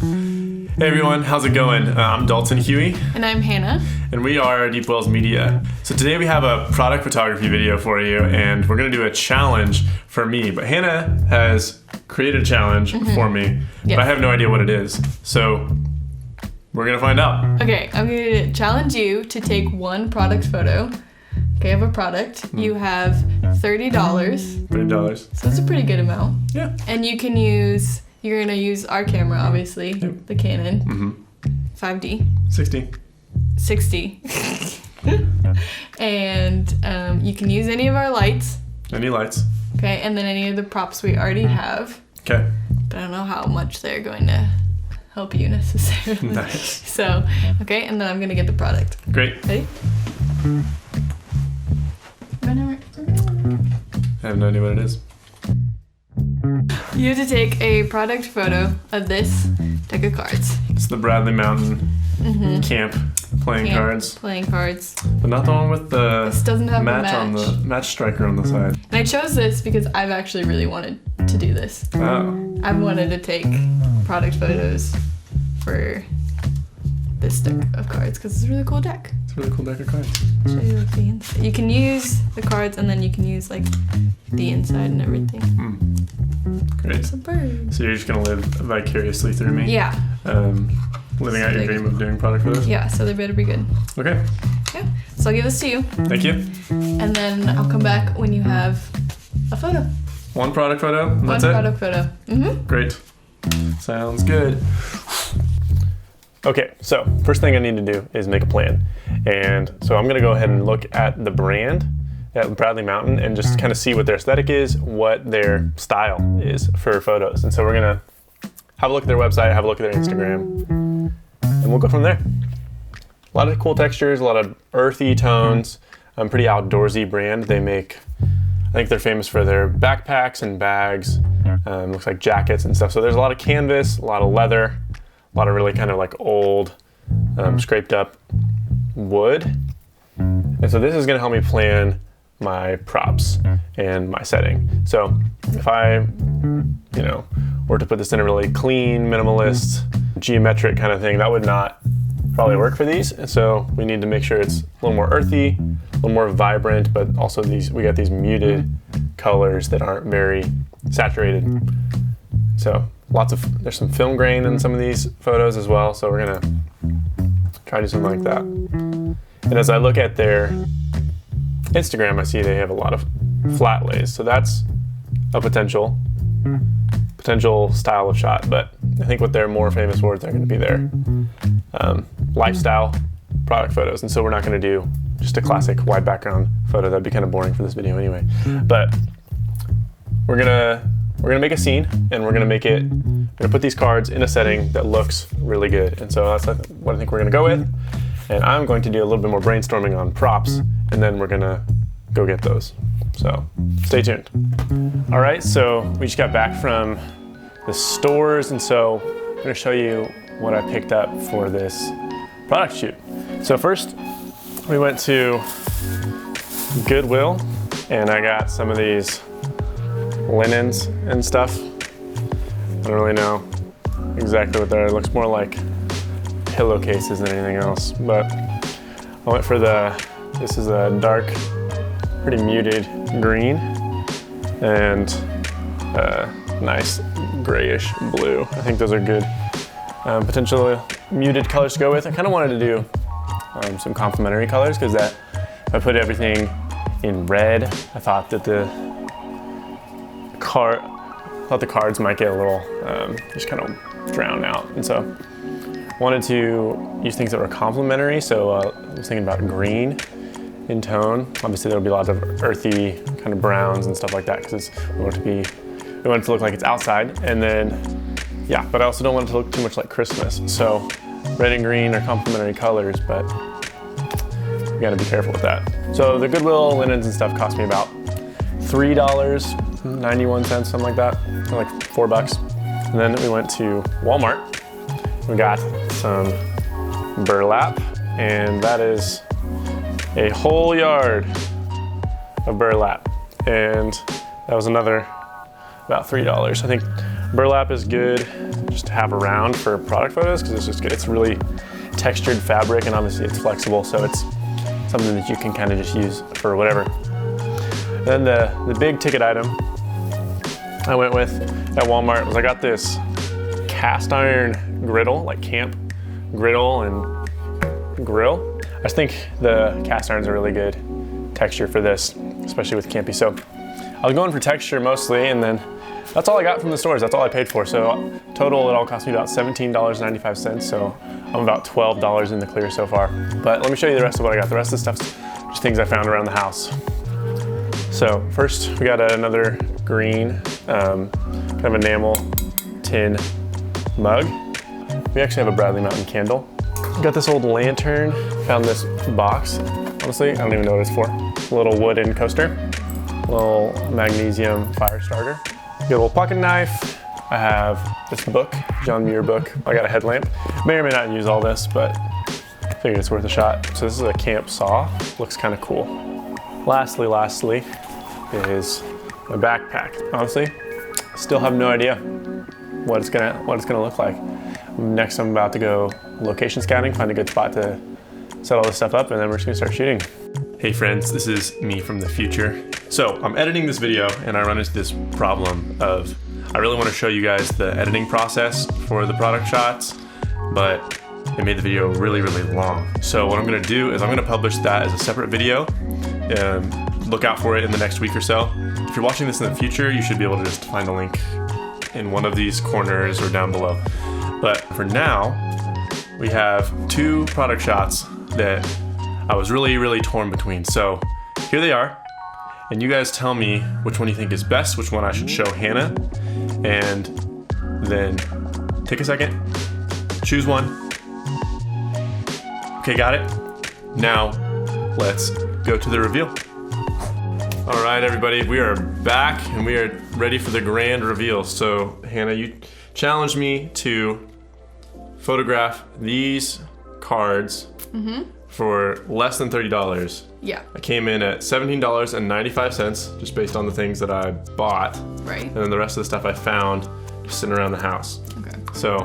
Hey everyone, how's it going? I'm Dalton Huey. And I'm Hannah. And we are Deep Wells Media. So today we have a product photography video for you, and we're going to do a challenge for me. But Hannah has created a challenge for me, but I have no idea what it is. So we're going to find out. Okay, I'm going to challenge you to take one product photo. Okay, I have a product. You have $30. $30. So it's a pretty good amount. Yeah. And you're going to use our camera, obviously, the Canon 5D. 60. And you can use any of our lights. Any lights. Okay, and then any of the props we already have. Okay. But I don't know how much they're going to help you necessarily. Nice. So, okay, and then I'm going to get the product. Great. Ready? I have no idea what it is. You have to take a product photo of this deck of cards. It's the Bradley Mountain Camp playing cards. Playing cards. But not the one with the This doesn't have match a on match. the match striker on the side. And I chose this because I've actually really wanted to do this. Oh. I've wanted to take product photos for this deck of cards because it's a really cool deck. It's a really cool deck of cards. Show you like the inside. You can use the cards and then you can use like the inside and everything. Great. It's a bird. So you're just gonna live vicariously through me? Yeah. Living out your dream of doing product photos? Yeah, so they better be good. Okay. Yeah. So I'll give this to you. Thank you. And then I'll come back when you have a photo. One product photo, and that's One it? product photo. Great. Sounds good. Okay, so first thing I need to do is make a plan. And so I'm gonna go ahead and look at the brand at Bradley Mountain and just kind of see what their aesthetic is, what their style is for photos. And so we're gonna have a look at their website, have a look at their Instagram, and we'll go from there. A lot of cool textures, a lot of earthy tones, pretty outdoorsy brand. They make, I think they're famous for their backpacks and bags, looks like jackets and stuff. So there's a lot of canvas, a lot of leather, a lot of really kind of like old, scraped up wood. And so this is gonna help me plan my props and my setting. So if I, were to put this in a really clean, minimalist, geometric kind of thing, that would not probably work for these. And so we need to make sure it's a little more earthy, a little more vibrant, but also we got these muted colors that aren't very saturated. So there's some film grain in some of these photos as well. So we're gonna try to do something like that. And as I look at their Instagram, I see they have a lot of flat lays. So that's a potential style of shot, but I think what they're more famous for is they're gonna be their lifestyle product photos. And so we're not gonna do just a classic wide background photo. That'd be kind of boring for this video anyway. But we're gonna make a scene and we're gonna put these cards in a setting that looks really good. And so that's what I think we're gonna go with. And I'm going to do a little bit more brainstorming on props, and then we're gonna go get those. So stay tuned. All right, so we just got back from the stores, and so I'm gonna show you what I picked up for this product shoot. So first, we went to Goodwill, and I got some of these linens and stuff. I don't really know exactly what they're. It looks more like pillowcases than anything else, but I went for this is a dark, pretty muted green and nice grayish blue. I think those are good potentially muted colors to go with. I kind of wanted to do some complementary colors because if I put everything in red, I thought that the cards might get a little just kind of drown out, and so wanted to use things that were complementary. So I was thinking about green in tone. Obviously there'll be lots of earthy kind of browns and stuff like that because we want it to look like it's outside. And then, yeah, but I also don't want it to look too much like Christmas. So red and green are complementary colors, but you gotta be careful with that. So the Goodwill linens and stuff cost me about $3.91, something like that, or like $4. And then we went to Walmart. We got some burlap, and that is a whole yard of burlap. And that was another about $3. I think burlap is good just to have around for product photos because it's just good. It's really textured fabric and obviously it's flexible, so it's something that you can kind of just use for whatever. Then the big ticket item I went with at Walmart was I got this cast iron griddle, like camp griddle and grill. I just think the cast irons are really good texture for this, especially with campy. So I was going for texture mostly, and then that's all I got from the stores. That's all I paid for. So total, it all cost me about $17.95. So I'm about $12 in the clear so far. But let me show you the rest of what I got. The rest of the stuff's just things I found around the house. So first, we got another green kind of enamel tin mug. We actually have a Bradley Mountain candle. Got this old lantern. Found this box. Honestly, I don't even know what it's for. A little wooden coaster. A little magnesium fire starter. Got a little pocket knife. I have this book, John Muir book. I got a headlamp. May or may not use all this, but I figured it's worth a shot. So this is a camp saw. Looks kind of cool. Lastly is my backpack. Honestly, still have no idea what it's gonna look like. Next, I'm about to go location scouting, find a good spot to set all this stuff up, and then we're just gonna start shooting. Hey friends, this is me from the future. So I'm editing this video and I run into this problem of, I really wanna show you guys the editing process for the product shots, but it made the video really, really long. So what I'm gonna do is I'm gonna publish that as a separate video. Look out for it in the next week or so. If you're watching this in the future, you should be able to just find a link in one of these corners or down below. But for now, we have two product shots that I was really, really torn between. So here they are. And you guys tell me which one you think is best, which one I should show Hannah. And then take a second, choose one. Okay, got it? Now, let's go to the reveal. All right, everybody, we are back and we are ready for the grand reveal. So Hannah, you challenged me to photograph these cards for less than $30. Yeah. I came in at $17.95 just based on the things that I bought. Right. And then the rest of the stuff I found just sitting around the house. Okay. So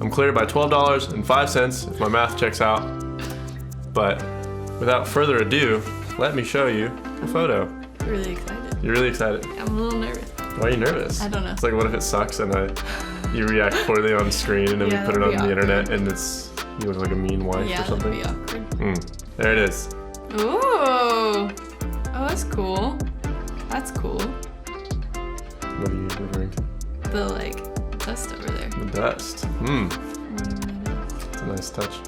I'm clear by $12.05 if my math checks out. But without further ado, let me show you a photo. Really excited. You're really excited? I'm a little nervous. Why are you nervous? I don't know. It's like, what if it sucks and you react poorly on screen and then we put it on the internet and you look like a mean wife or something? Yeah, that'd be awkward. There it is. Ooh. Oh, that's cool. That's cool. What are you referring to? The, dust over there. The dust. It's a nice touch.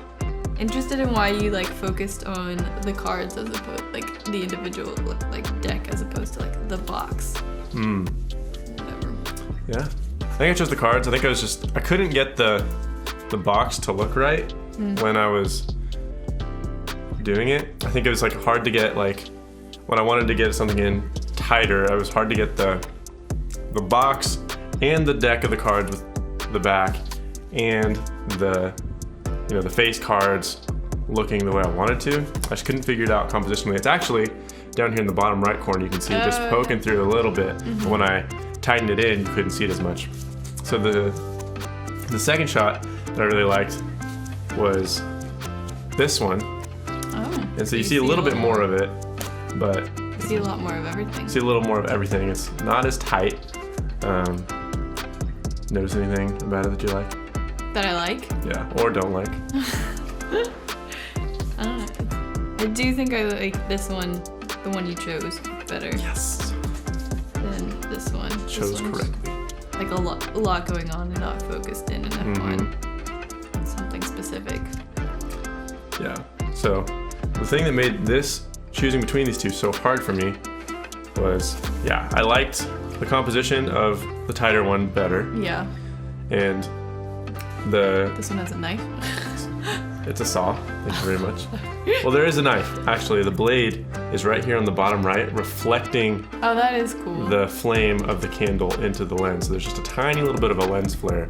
Interested in why you, focused on the cards as opposed, the individual, deck as opposed to, the box. Whatever. Yeah. I think I chose the cards. I think I couldn't get the box to look right when I was doing it. I think it was hard to get when I wanted to get something in tighter, it was hard to get the box and the deck of the cards with the back and the face cards looking the way I wanted to. I just couldn't figure it out compositionally. It's actually down here in the bottom right corner, you can see just poking through a little bit. But when I tightened it in, you couldn't see it as much. So the second shot that I really liked was this one. Oh. And so you see a little bit more of it, but you see a lot more of everything. See a little more of everything. It's not as tight. Notice anything about it that you like? That I like? Yeah, or don't like. I don't know. I do think I like this one, the one you chose, better. Yes. Than this one. Chose correctly. A lot going on and not focused in enough on something specific. Yeah. So the thing that made choosing between these two so hard for me was, I liked the composition of the tighter one better. Yeah. And this one has a knife. It's a saw. Thank you very much. Well, there is a knife. Actually, the blade is right here on the bottom right, reflecting that is cool. The flame of the candle into the lens. So there's just a tiny little bit of a lens flare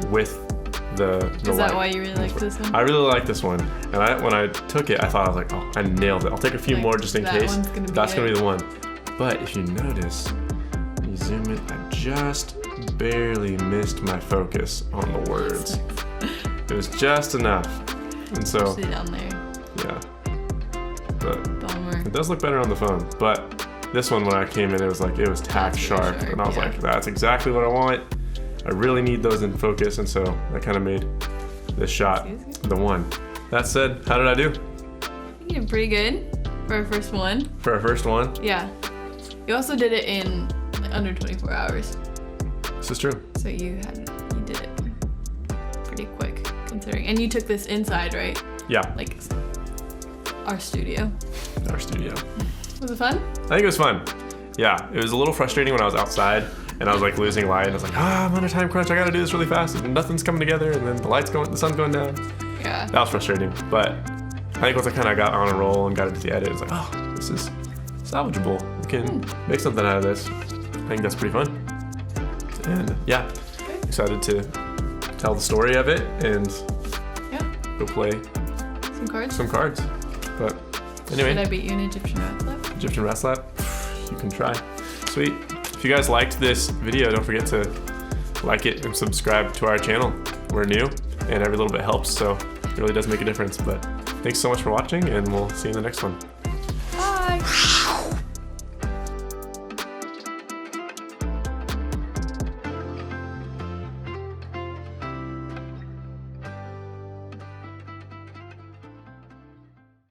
with the Is light. that why you really like this one? I really like this one. And when I took it, I thought, I was like, oh, I nailed it. I'll take a few more just in case. That's gonna be the one. But if you notice, you zoom in just barely missed my focus on the words. It was just enough. And so, Especially down there. yeah. But Bummer. it does look better on the phone. But this one, when I came in, it was tack That's really sharp. sharp, And I was yeah. like, that's exactly what I want. I really need those in focus. And so that kind of made this shot the one. That said, how did I do You did pretty good for our first one. for our first one? Yeah. You also did it in like, under 24 hours. This is true. So you did it pretty quick considering. And you took this inside, right? Yeah, Like our studio. our studio. Was it fun? I think it was fun. Yeah, it was a little frustrating when I was outside and I was like losing light. I was like, I'm on a time crunch. I gotta do this really fast. And nothing's coming together. And then the sun's going down. Yeah. That was frustrating. But I think once I kind of got on a roll and got into the edit, it was like, oh, this is salvageable. We can make something out of this. I think that's pretty fun. And yeah, excited to tell the story of it and Yeah. go play Some cards. some cards. But Should I anyway, beat you in Egyptian rat slap? Egyptian Rat Slap, you can try. Sweet. If you guys liked this video, don't forget to like it and subscribe to our channel. We're new and every little bit helps, so it really does make a difference. But thanks so much for watching and we'll see you in the next one.